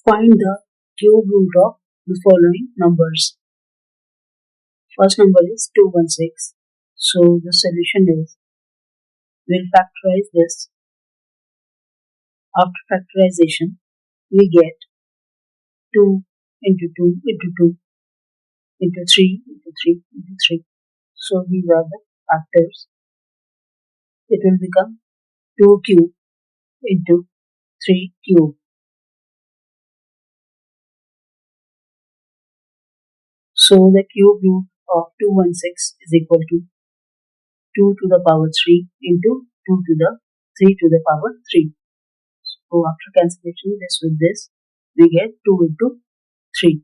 Find the cube root of the following numbers. First number is 216. So the solution is, we'll factorize this. After factorization, we get 2 into 2 into 2 into 3 into 3 into 3. So these are the factors. It will become 2 cube into 3 cube. So the cube root of 216 is equal to 2 to the power 3 into 2 to the 3 to the power 3. So after cancellation this with this, we get 2 into 3.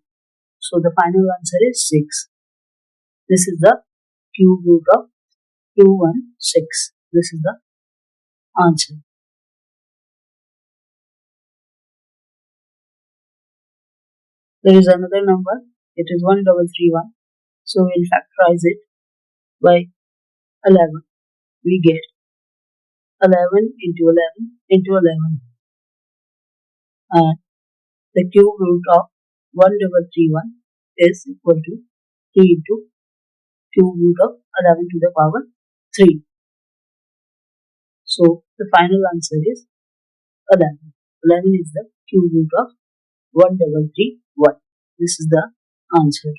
So the final answer is 6. This is the cube root of 216. This is the answer. There is another number. It is 1331. So we'll factorize it by 11. We get 11 into 11 into 11. And the cube root of 1331 is equal to 3 into cube root of 11 to the power 3. So the final answer is 11. 11 is the cube root of 1331. This is the answer.